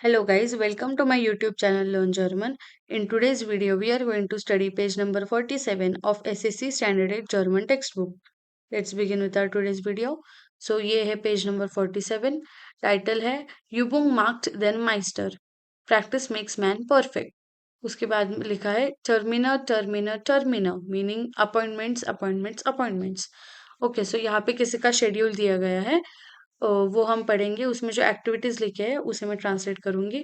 Hello guys, welcome to my YouTube channel Learn German. In today's video, we are going to study page number 47 of SSC Standard 8 German textbook. Let's begin with our today's video. So ये है page number 47. Title है Übung macht den Meister. Practice makes man perfect. उसके बाद में लिखा है टर्मिनर टर्मिनर टर्मिनर meaning appointments appointments appointments. Okay, so यहाँ पे किसी का शेड्यूल दिया गया है. वो हम पढ़ेंगे. उसमें जो एक्टिविटीज लिखे हैं उसे मैं ट्रांसलेट करूंगी.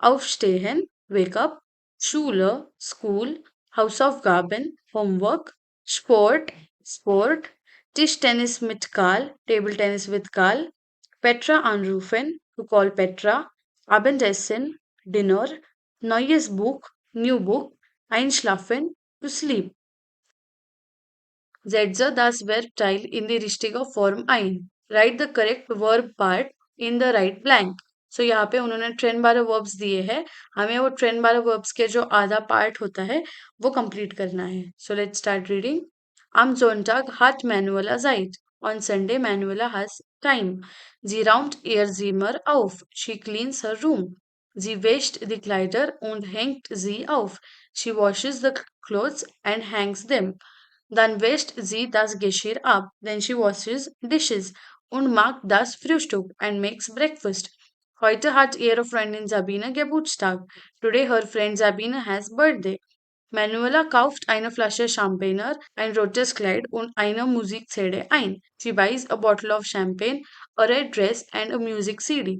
Aufstehen, wake up, Schule, school, Hausaufgaben, homework, Sport, sport, Tischtennis mit Karl, table tennis with Karl, Petra anrufen, to call Petra, Abendessen, dinner, neues Buch, new book, einschlafen, to sleep. Setze das Verbteil in the richtige Form ein. Write the correct verb part in the right blank. So यहाँ पे उन्होंने train 12 verbs दिए हैं. हमें वो train 12 verbs के जो आधा पार्ट होता है वो कंप्लीट करना है. So let's start reading. Am Sonntag hat Manuela Zeit. On Sunday, Manuela has time. Sie räumt ihr Zimmer auf. She cleans her room. Sie wäscht die Kleider und hängt sie auf. She washes the clothes and hangs them. Dann wäscht sie das Geschirr ab. Then she washes dishes und macht das Frühstück and makes breakfast. Heute hat ihre Freundin Sabine Geburtstag. Today her friend Sabine has birthday. Manuela kauft eine Flasche Champagner, ein rotes Kleid und eine Musik-CD ein. She buys a bottle of champagne, a red dress and a music CD.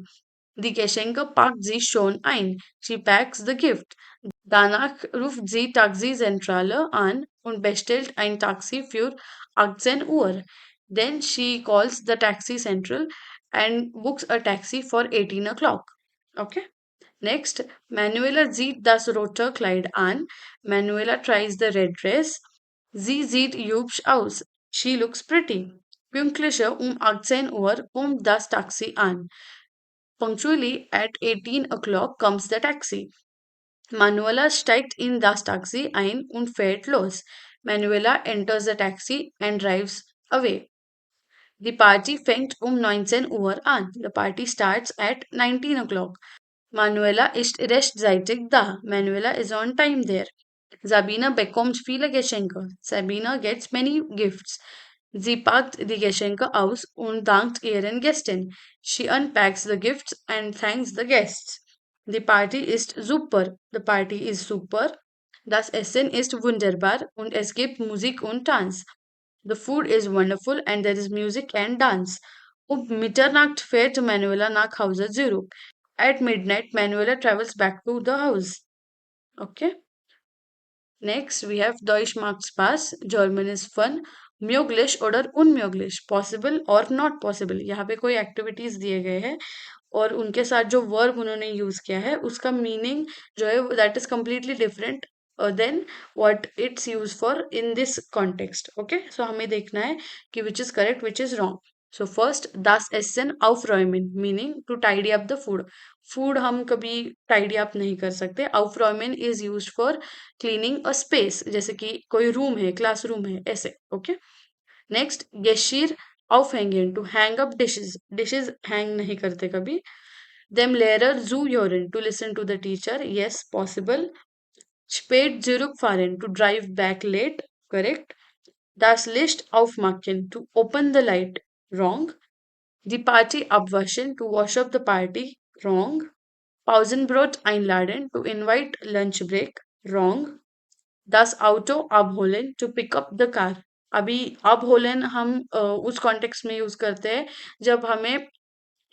Die Geschenke packt sie schon ein. She packs the gift. Danach ruft sie Taxizentrale an und bestellt ein Taxi für 18 Uhr. Then she calls the taxi central and books a taxi for 18 o'clock. Okay. Next, Manuela sieht das rote Kleid an. Manuela tries the red dress. Sie sieht hübsch aus. She looks pretty. Pünktliche 18 Uhr kommt das Taxi an. Punctually at 18 o'clock comes the taxi. Manuela steigt in das Taxi ein und fährt los. Manuela enters the taxi and drives away. The party fängt 19 Uhr an. The party starts at 19 o'clock. Manuela ist rechtzeitig da. Manuela is on time there. Sabina bekommt viele Geschenke. Sabina gets many gifts. Sie packt die Geschenke aus und dankt ihren Gästen. She unpacks the gifts and thanks the guests. Die Party ist super. The party is super. Das Essen ist wunderbar und es gibt Musik und Tanz. The food is wonderful and there is music and dance. Um Mitternacht fährt Manuela nach Hause zurück. At midnight, Manuela travels back to the house. Okay. Next, we have Deutsch macht Spaß, German is fun, möglich oder unmöglich, possible और not possible. यहाँ पे कोई activities दिए गए हैं और उनके साथ जो वर्ब उन्होंने यूज किया है उसका मीनिंग जो है that is completely different then what it's use for in this context. Okay, so हमें देखना है कि which is correct which is wrong. So first, das Essen aufräumen meaning to tidy up the food. Food हम कभी tidy up नहीं कर सकते. aufräumen is use for cleaning a space, जैसे कि कोई रूम है, क्लासरूम है, ऐसे. ओके. नेक्स्ट, गेशीर aufhängen to hang up dishes. Dishes hang नहीं करते कभी. Dem Lehrer zuhören to listen to the teacher. Yes, possible. Spät zurückfahren to drive back late. Correct. Das Licht aufmachen to open the light. Wrong. Die Party abwaschen to wash up the party. Wrong. Pausenbrot einladen to invite lunch break. Wrong. Das Auto abholen to pick up the car. अभी abholen हम उस context में use करते हैं जब हमें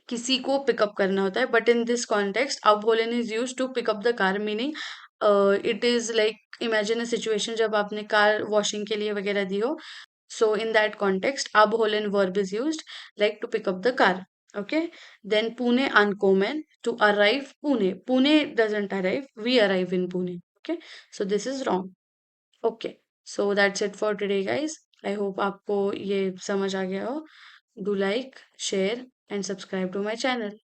किसी को पिकअप करना होता है. But in this context abholen is use to pick up the car meaning it is like imagine a situation जब आपने कार वॉशिंग के लिए वगैरह दी हो. So in that context abholen verb is used like to pick up the car. Okay. Then Pune ankommen to arrive Pune. Pune doesn't arrive, we arrive in Pune. Okay, so this is wrong. Okay, so that's it for today guys. I hope आपको ये समझ आ गया हो. Do like, share and subscribe to my channel.